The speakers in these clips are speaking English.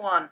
One.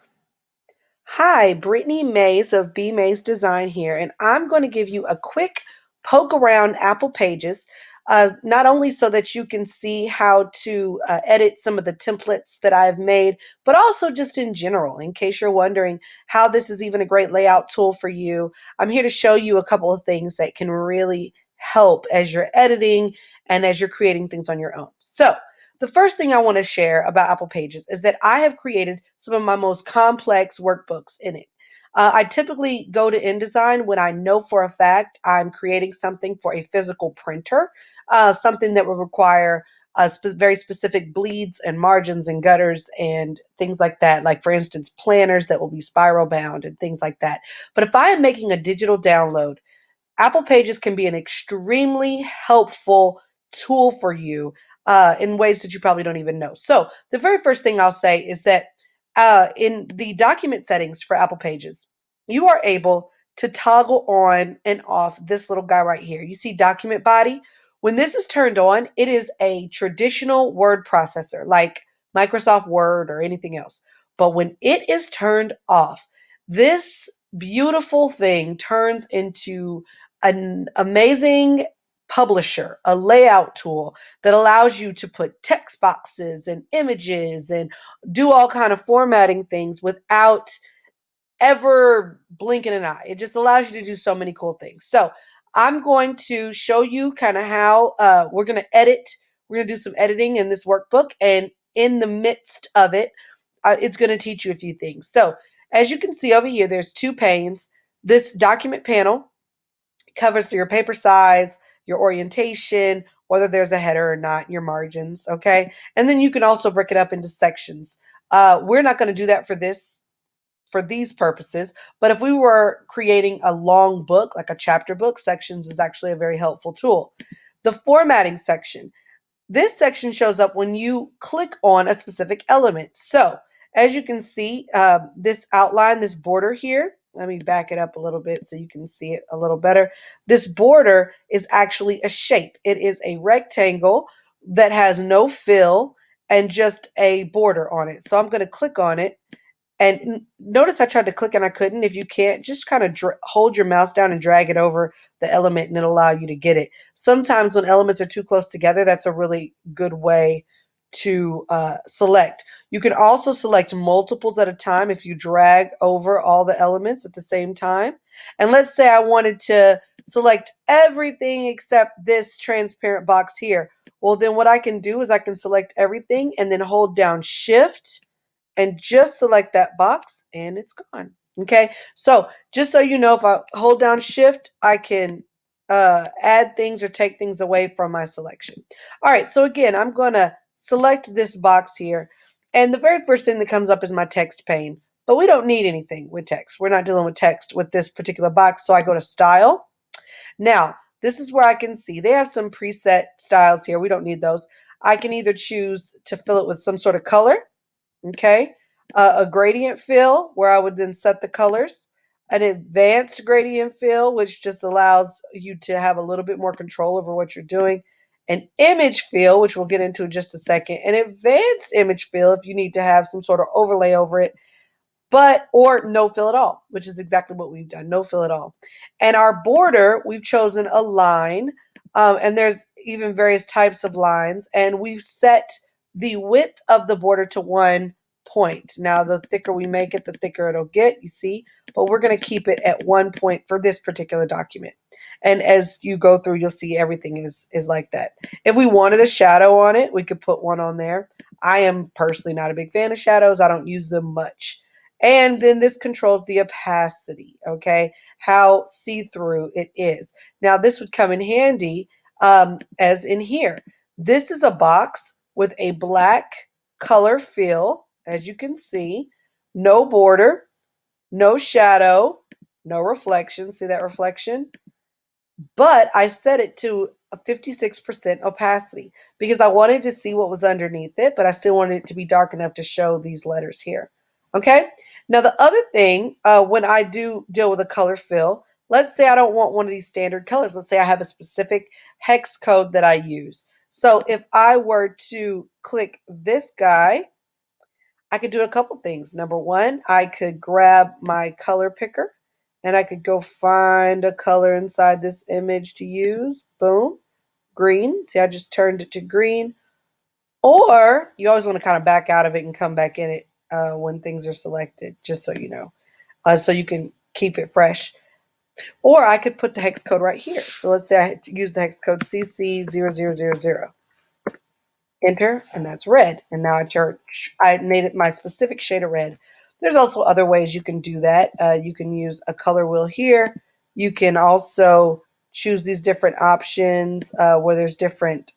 Hi, Brittany Mays of BMays Design here, and I'm going to give you a quick poke around Apple Pages, not only so that you can see how to edit some of the templates that I've made, but also just in general, in case you're wondering how this is even a great layout tool for you. I'm here to show you a couple of things that can really help as you're editing and as you're creating things on your own. So, the first thing I want to share about Apple Pages is that I have created some of my most complex workbooks in it. I typically go to InDesign when I know for a fact I'm creating something for a physical printer, something that will require very specific bleeds and margins and gutters and things like that. Like, for instance, planners that will be spiral bound and things like that. But if I am making a digital download, Apple Pages can be an extremely helpful tool for you in ways that you probably don't even know. So, the very first thing I'll say is that in the document settings for Apple Pages, you are able to toggle on and off this little guy right here. You see document body? When this is turned on, it is a traditional word processor like Microsoft Word or anything else. But when it is turned off, this beautiful thing turns into an amazing publisher, a layout tool that allows you to put text boxes and images and do all kind of formatting things without ever blinking an eye. It just allows you to do so many cool things. So I'm going to show you kind of how we're going to edit. We're going to do some editing in this workbook, and in the midst of it, it's going to teach you a few things. So as you can see over here, there's two panes. This document panel covers your paper size, your orientation, whether there's a header or not, your margins, okay? And then you can also break it up into sections. We're not going to do that for these purposes, but if we were creating a long book, like a chapter book, sections is actually a very helpful tool. The formatting section. This section shows up when you click on a specific element. So as you can see, this outline, this border here, let me back it up a little bit so you can see it a little better. This border is actually a shape. It is a rectangle that has no fill and just a border on it. So I'm going to click on it, and notice I tried to click and I couldn't. If you can't, just kind of hold your mouse down and drag it over the element and it'll allow you to get it. Sometimes when elements are too close together, that's a really good way to select. You can also select multiples at a time if you drag over all the elements at the same time. And let's say I wanted to select everything except this transparent box here. Well, then what I can do is I can select everything and then hold down Shift and just select that box and it's gone. Okay, so just so you know, if I hold down Shift, I can add things or take things away from my selection. All right, so again, I'm going to select this box here, and the very first thing that comes up is my text pane, but we don't need anything with text. We're not dealing with text with this particular box, so I go to Style. Now, this is where I can see they have some preset styles here. We don't need those. I can either choose to fill it with some sort of color. Okay. A gradient fill where I would then set the colors, an advanced gradient fill, which just allows you to have a little bit more control over what you're doing, an image fill, which we'll get into in just a second, an advanced image fill if you need to have some sort of overlay over it, but or no fill at all, which is exactly what we've done, no fill at all. And our border, we've chosen a line, and there's even various types of lines, and we've set the width of the border to 1 point. Now, the thicker we make it, the thicker it'll get, you see, but we're going to keep it at 1 point for this particular document. And as you go through, you'll see everything is like that. If we wanted a shadow on it, we could put one on there. I am personally not a big fan of shadows. I don't use them much. And then this controls the opacity, okay? How see-through it is. Now, this would come in handy as in here. This is a box with a black color fill, as you can see. No border, no shadow, no reflection. See that reflection? But I set it to a 56% opacity because I wanted to see what was underneath it, but I still wanted it to be dark enough to show these letters here. Okay. Now, the other thing, when I do deal with a color fill, let's say I don't want one of these standard colors. Let's say I have a specific hex code that I use. So if I were to click this guy, I could do a couple things. Number one, I could grab my color picker and I could go find a color inside this image to use. Boom, green. See, I just turned it to green. Or you always want to kind of back out of it and come back in it when things are selected, just so you know, so you can keep it fresh. Or I could put the hex code right here. So let's say I use the hex code CC0000. Enter, and that's red. And now I made it my specific shade of red. There's also other ways you can do that. You can use a color wheel here. You can also choose these different options where there's different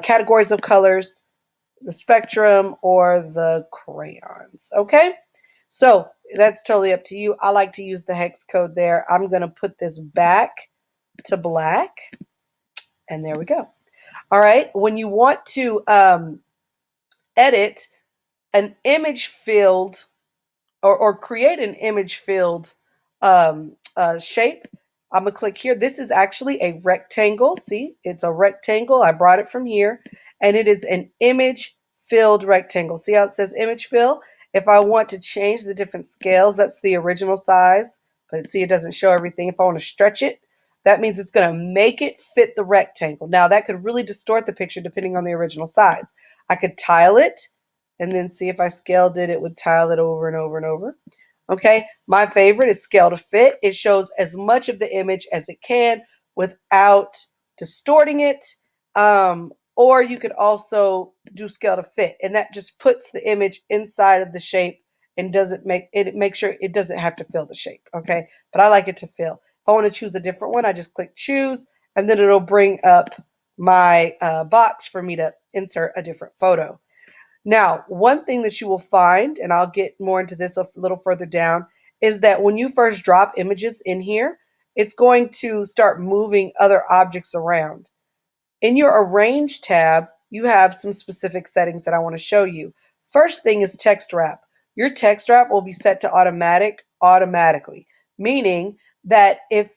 categories of colors, the spectrum or the crayons. Okay, so that's totally up to you. I like to use the hex code there. I'm going to put this back to black, and there we go. All right, when you want to edit an image field or create an image field shape, I'm gonna click here. This is actually a rectangle. See, it's a rectangle. I brought it from here, and it is an image filled rectangle. See how it says image fill? If I want to change the different scales, that's the original size, but see, it doesn't show everything. If I want to stretch it, that means it's going to make it fit the rectangle. Now, that could really distort the picture depending on the original size. I could tile it and then see if I scaled it, it would tile it over and over and over. Okay, my favorite is scale to fit. It shows as much of the image as it can without distorting it. Or you could also do scale to fit, and that just puts the image inside of the shape and doesn't make sure it doesn't have to fill the shape. Okay, but I like it to fill. If I want to choose a different one, I just click choose, and then it'll bring up my box for me to insert a different photo. Now, one thing that you will find, and I'll get more into this a little further down, is that when you first drop images in here, it's going to start moving other objects around. In your Arrange tab, you have some specific settings that I want to show you. First thing is text wrap. Your text wrap will be set to automatic automatically, meaning that if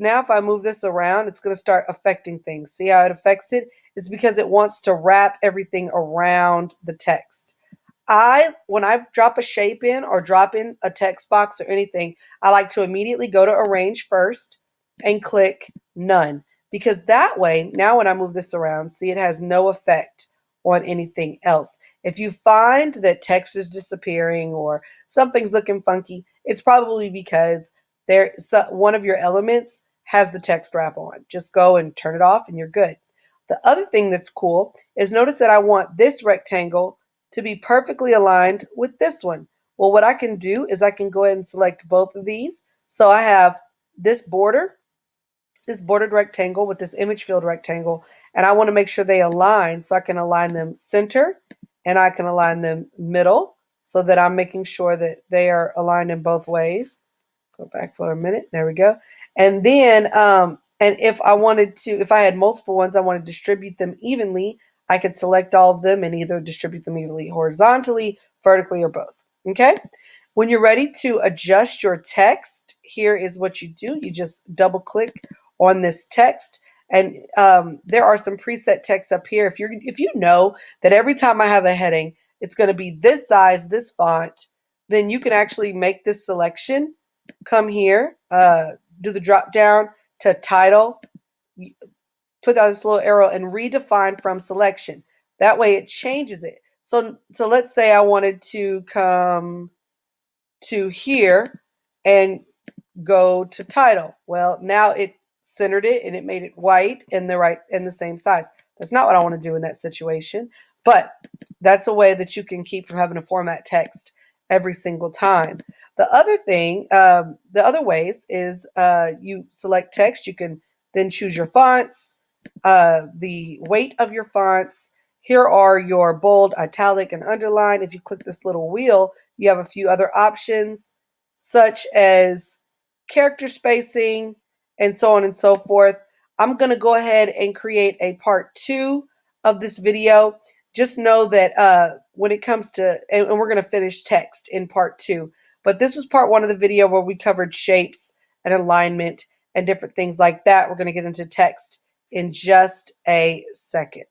I move this around, it's going to start affecting things. See how it affects it? It's because it wants to wrap everything around the text. When I drop a shape in or drop in a text box or anything, I like to immediately go to Arrange first and click None. Because that way, now when I move this around, see, it has no effect on anything else. If you find that text is disappearing or something's looking funky, it's probably because one of your elements has the text wrap on. Just go and turn it off and you're good. The other thing that's cool is notice that I want this rectangle to be perfectly aligned with this one. Well, what I can do is I can go ahead and select both of these. So I have this bordered rectangle with this image filled rectangle, and I want to make sure they align, so I can align them center and I can align them middle so that I'm making sure that they are aligned in both ways. Go back for a minute. There we go. And then, and if I had multiple ones, I want to distribute them evenly, I could select all of them and either distribute them evenly horizontally, vertically, or both. Okay. When you're ready to adjust your text, here is what you do. You just double click on this text. And there are some preset text up here. If you know that every time I have a heading, it's going to be this size, this font, then you can actually make this selection. Come here, do the drop down to title, put out this little arrow and redefine from selection. That way it changes it. So let's say I wanted to come to here and go to title. Well, now it centered it and it made it white and the same size. That's not what I want to do in that situation, but that's a way that you can keep from having to format text every single time. The other thing, the other ways is you select text. You can then choose your fonts, the weight of your fonts. Here are your bold, italic, and underline. If you click this little wheel, you have a few other options, such as character spacing, and so on and so forth. I'm going to go ahead and create a part 2 of this video. Just know that when it comes to, and we're going to finish text in part 2, but this was part 1 of the video where we covered shapes and alignment and different things like that. We're going to get into text in just a second.